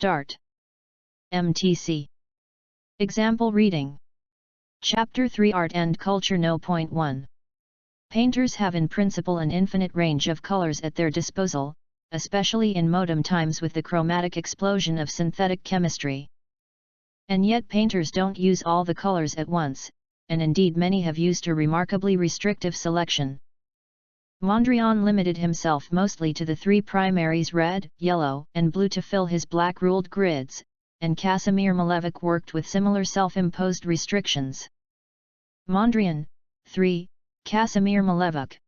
start. MTC. Example reading. Chapter 3 Art and Culture No. 1. Painters have in principle an infinite range of colors at their disposal, especially in modern times with the chromatic explosion of synthetic chemistry. And yet painters don't use all the colors at once, and indeed many have used a remarkably restrictive selection. Mondrian limited himself mostly to the three primaries red, yellow, and blue to fill his black-ruled grids, and Casimir Malevich worked with similar self-imposed restrictions. Mondrian, 3, Casimir Malevich.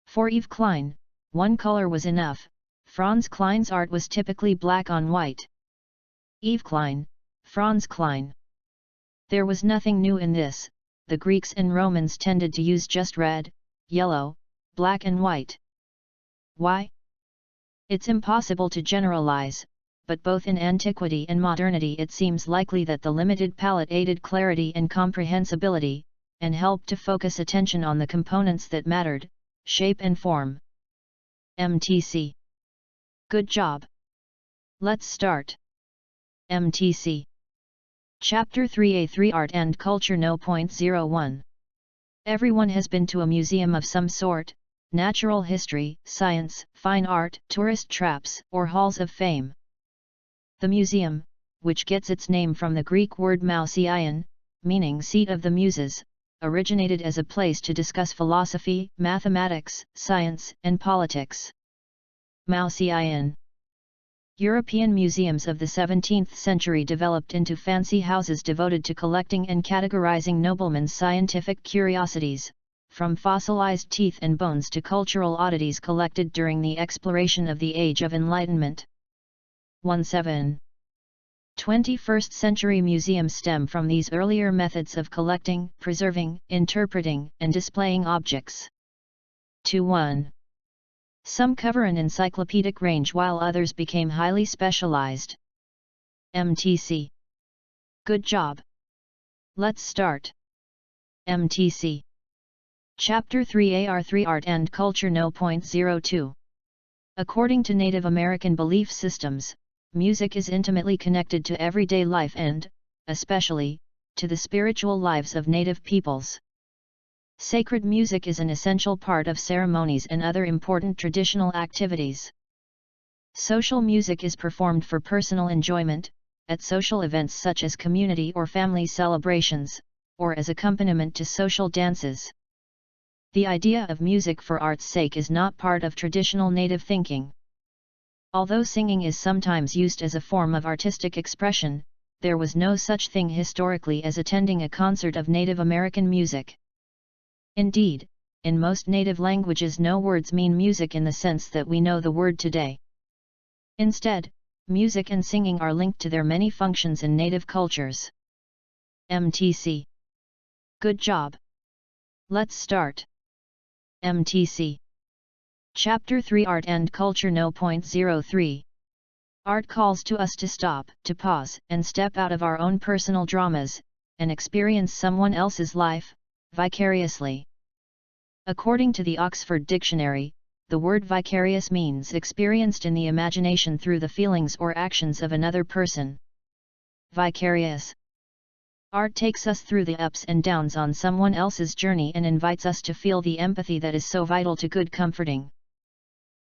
For Yves Klein, one color was enough. Franz Klein's art was typically black on white. Yves Klein, Franz Klein. There was nothing new in this. The Greeks and Romans tended to use just red, yellow, black and white. Why? It's impossible to generalize, but both in antiquity and modernity it seems likely that the limited palette aided clarity and comprehensibility, and helped to focus attention on the components that mattered, shape and form. MTC. Good job. Let's start. MTC. Chapter 3A3 Art and Culture No. 01. Everyone has been to a museum of some sort, natural history, science, fine art, tourist traps, or halls of fame. The museum, which gets its name from the Greek word mouseion, meaning seat of the muses, originated as a place to discuss philosophy, mathematics, science, and politics. Mouseion. European museums of the 17th century developed into fancy houses devoted to collecting and categorizing noblemen's scientific curiosities, from fossilized teeth and bones to cultural oddities collected during the exploration of the Age of Enlightenment. 17. 21st century museums stem from these earlier methods of collecting, preserving, interpreting, and displaying objects. 21. Some cover an encyclopedic range while others became highly specialized. MTC. Good job. Let's start. MTC. Chapter 3AR3 Art and Culture No. 02. According to Native American belief systems, music is intimately connected to everyday life and, especially, to the spiritual lives of Native peoples. Sacred music is an essential part of ceremonies and other important traditional activities. Social music is performed for personal enjoyment, at social events such as community or family celebrations, or as accompaniment to social dances. The idea of music for art's sake is not part of traditional Native thinking. Although singing is sometimes used as a form of artistic expression, there was no such thing historically as attending a concert of Native American music. Indeed, in most Native languages no words mean music in the sense that we know the word today. Instead, music and singing are linked to their many functions in Native cultures. MTC. Good job. Let's start. MTC. Chapter 3 Art and Culture No. 03. Art calls to us to stop, to pause, and step out of our own personal dramas, and experience someone else's life, vicariously. According to the Oxford Dictionary, the word vicarious means experienced in the imagination through the feelings or actions of another person. Vicarious. Art takes us through the ups and downs on someone else's journey and invites us to feel the empathy that is so vital to good comforting.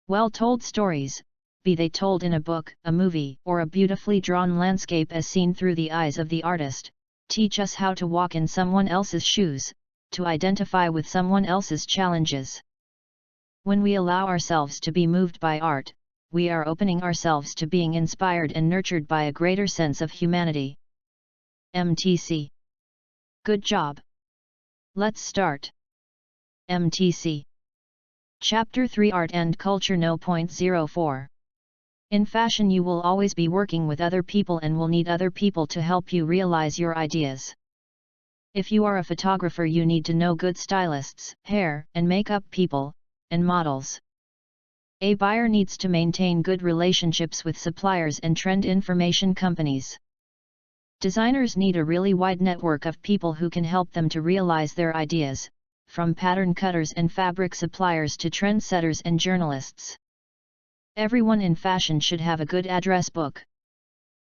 Well-told stories, be they told in a book, a movie, or a beautifully drawn landscape as seen through the eyes of the artist, teach us how to walk in someone else's shoes, to identify with someone else's challenges. When we allow ourselves to be moved by art, we are opening ourselves to being inspired and nurtured by a greater sense of humanity. MTC. Good job. Let's start. MTC. Chapter 3 Art and Culture No. 04. In fashion you will always be working with other people and will need other people to help you realize your ideas. If you are a photographer you need to know good stylists, hair and makeup people, and models. A buyer needs to maintain good relationships with suppliers and trend information companies. Designers need a really wide network of people who can help them to realize their ideas, from pattern cutters and fabric suppliers to trendsetters and journalists. Everyone in fashion should have a good address book.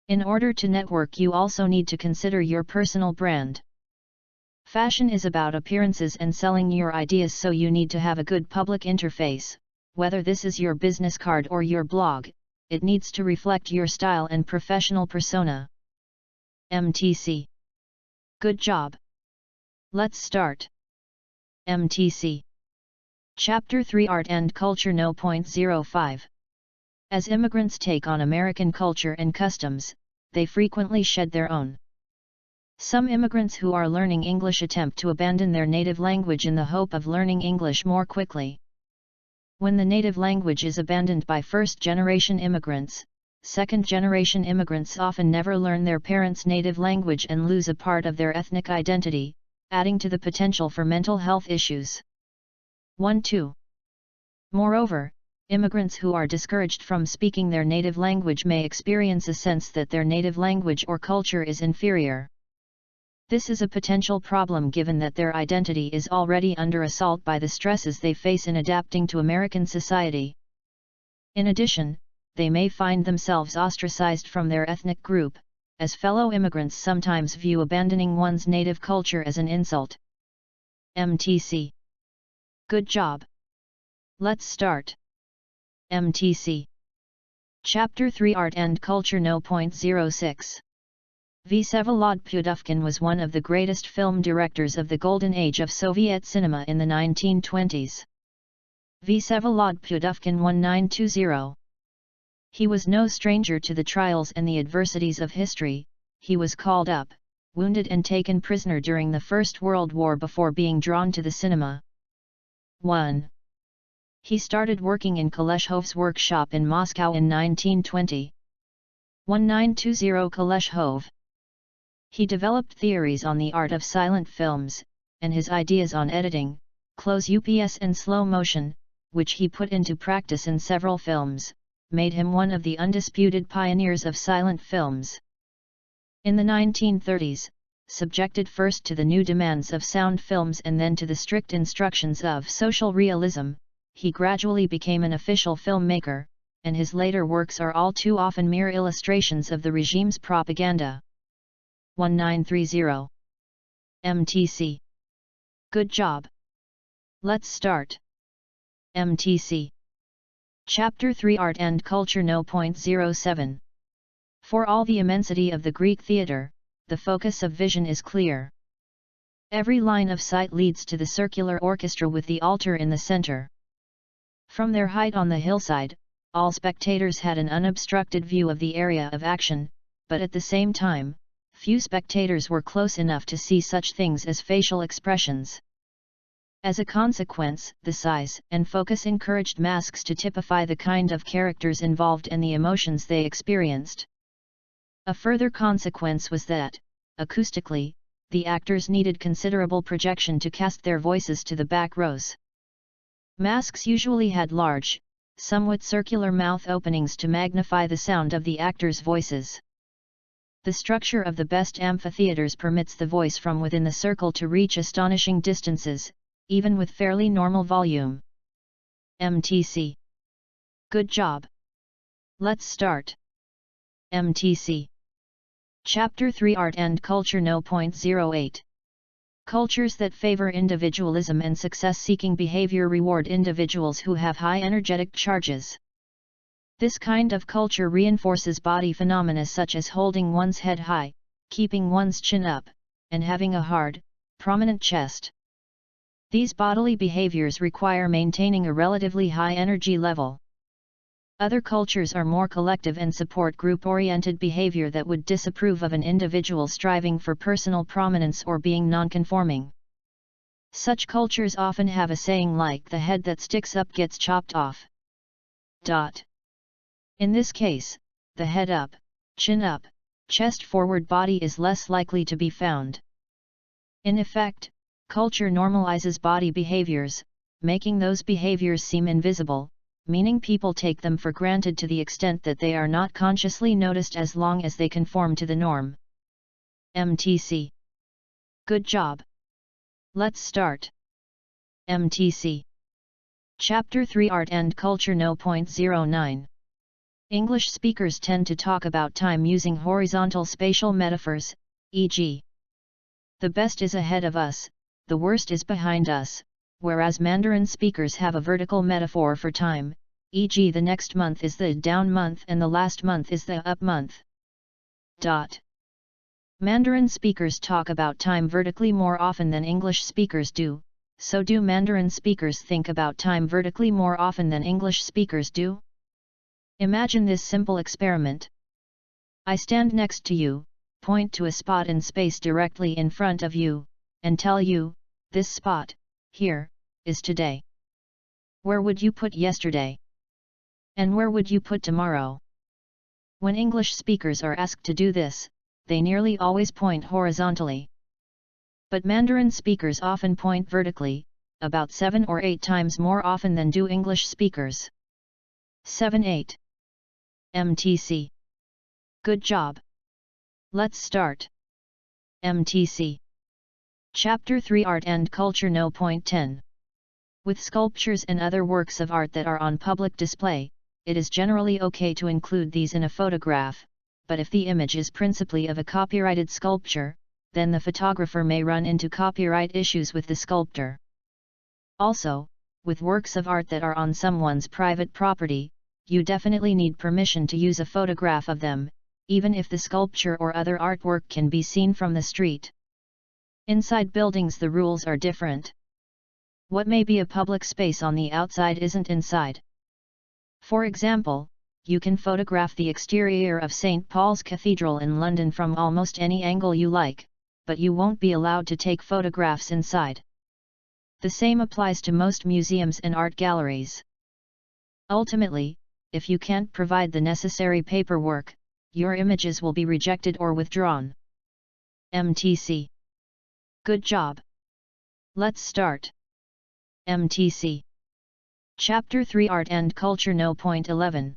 In order to network, you also need to consider your personal brand. Fashion is about appearances and selling your ideas, so you need to have a good public interface. Whether this is your business card or your blog, it needs to reflect your style and professional persona. MTC. Good job. Let's start. MTC. Chapter 3 Art and Culture No. 05. As immigrants take on American culture and customs, they frequently shed their own. Some immigrants who are learning English attempt to abandon their native language in the hope of learning English more quickly. When the native language is abandoned by first-generation immigrants, second-generation immigrants often never learn their parents' native language and lose a part of their ethnic identity, adding to the potential for mental health issues. 1-2. Moreover, immigrants who are discouraged from speaking their native language may experience a sense that their native language or culture is inferior. This is a potential problem given that their identity is already under assault by the stresses they face in adapting to American society. In addition, they may find themselves ostracized from their ethnic group, as fellow immigrants sometimes view abandoning one's native culture as an insult. MTC. Good job. Let's start. MTC. Chapter 3 Art and Culture No. 06. Vsevolod Pudovkin was one of the greatest film directors of the golden age of Soviet cinema in the 1920s. Vsevolod Pudovkin 1920. He was no stranger to the trials and the adversities of history. He was called up, wounded and taken prisoner during the First World War before being drawn to the cinema. 1. He started working in Kuleshov's workshop in Moscow in 1920. 1920 Kuleshov. He developed theories on the art of silent films, and his ideas on editing, close-ups and slow motion, which he put into practice in several films, made him one of the undisputed pioneers of silent films. In the 1930s, subjected first to the new demands of sound films and then to the strict instructions of social realism, he gradually became an official filmmaker, and his later works are all too often mere illustrations of the regime's propaganda. 1930. MTC. Good job. Let's start. MTC. Chapter 3 Art and Culture No. 07. For all the immensity of the Greek theatre, the focus of vision is clear. Every line of sight leads to the circular orchestra with the altar in the center. From their height on the hillside, all spectators had an unobstructed view of the area of action, but at the same time, few spectators were close enough to see such things as facial expressions. As a consequence, the size and focus encouraged masks to typify the kind of characters involved and the emotions they experienced. A further consequence was that, acoustically, the actors needed considerable projection to cast their voices to the back rows. Masks usually had large, somewhat circular mouth openings to magnify the sound of the actors' voices. The structure of the best amphitheaters permits the voice from within the circle to reach astonishing distances, even with fairly normal volume. MTC. Good job. Let's start. MTC. Chapter 3 Art and Culture No. 08. Cultures that favor individualism and success-seeking behavior reward individuals who have high energetic charges. This kind of culture reinforces body phenomena such as holding one's head high, keeping one's chin up, and having a hard, prominent chest. These bodily behaviors require maintaining a relatively high energy level. Other cultures are more collective and support group-oriented behavior that would disapprove of an individual striving for personal prominence or being nonconforming. Such cultures often have a saying like "the head that sticks up gets chopped off." In this case, the head up, chin up, chest forward body is less likely to be found. In effect, culture normalizes body behaviors, making those behaviors seem invisible, meaning people take them for granted to the extent that they are not consciously noticed as long as they conform to the norm. MTC. Good job. Let's start. MTC. Chapter 3 Art and Culture No. 09. English speakers tend to talk about time using horizontal spatial metaphors, e.g., the best is ahead of us, the worst is behind us, whereas Mandarin speakers have a vertical metaphor for time, e.g. the next month is the down month and the last month is the up month. Mandarin speakers talk about time vertically more often than English speakers do, so do Mandarin speakers think about time vertically more often than English speakers do? Imagine this simple experiment. I stand next to you, point to a spot in space directly in front of you, and tell you, this spot, here, is today. Where would you put yesterday? And where would you put tomorrow? When English speakers are asked to do this, they nearly always point horizontally. But Mandarin speakers often point vertically, about 7 or 8 times more often than do English speakers. 7-8. MTC. Good job. Let's start. MTC. Chapter 3 Art and Culture No. 10. With sculptures and other works of art that are on public display, it is generally okay to include these in a photograph, but if the image is principally of a copyrighted sculpture, then the photographer may run into copyright issues with the sculptor. Also, with works of art that are on someone's private property, you definitely need permission to use a photograph of them, even if the sculpture or other artwork can be seen from the street. Inside buildings the rules are different. What may be a public space on the outside isn't inside. For example, you can photograph the exterior of St. Paul's Cathedral in London from almost any angle you like, but you won't be allowed to take photographs inside. The same applies to most museums and art galleries. Ultimately, if you can't provide the necessary paperwork, your images will be rejected or withdrawn. MTC. Good job. Let's start. MTC. Chapter 3 Art and Culture No. 11.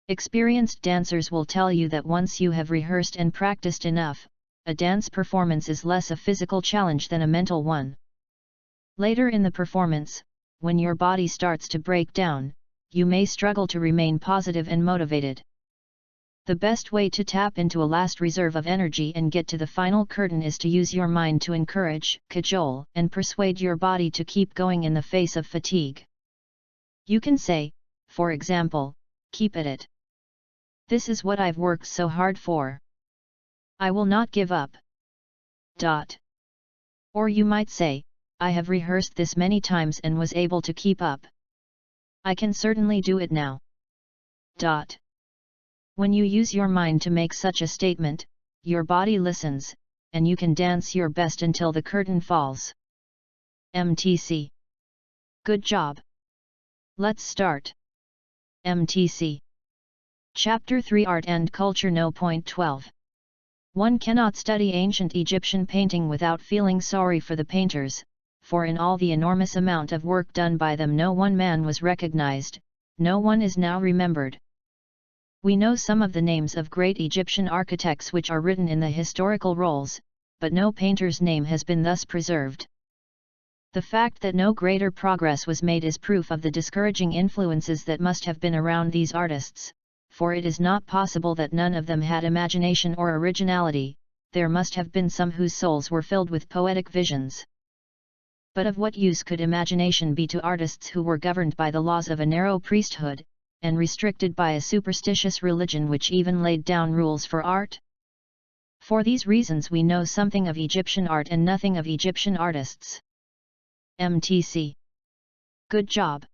Experienced dancers will tell you that once you have rehearsed and practiced enough, a dance performance is less a physical challenge than a mental one. Later in the performance, when your body starts to break down, you may struggle to remain positive and motivated. The best way to tap into a last reserve of energy and get to the final curtain is to use your mind to encourage, cajole, and persuade your body to keep going in the face of fatigue. You can say, for example, keep at it. This is what I've worked so hard for. I will not give up. Or you might say, I have rehearsed this many times and was able to keep up. I can certainly do it now. When you use your mind to make such a statement, your body listens, and you can dance your best until the curtain falls. MTC. Good job. Let's start. MTC. Chapter 3 Art and Culture No. 12. One cannot study ancient Egyptian painting without feeling sorry for the painters, for in all the enormous amount of work done by them no one man was recognized, no one is now remembered. We know some of the names of great Egyptian architects which are written in the historical rolls, but no painter's name has been thus preserved. The fact that no greater progress was made is proof of the discouraging influences that must have been around these artists, for it is not possible that none of them had imagination or originality, there must have been some whose souls were filled with poetic visions. But of what use could imagination be to artists who were governed by the laws of a narrow priesthood, and restricted by a superstitious religion which even laid down rules for art? For these reasons we know something of Egyptian art and nothing of Egyptian artists. MTC. Good job.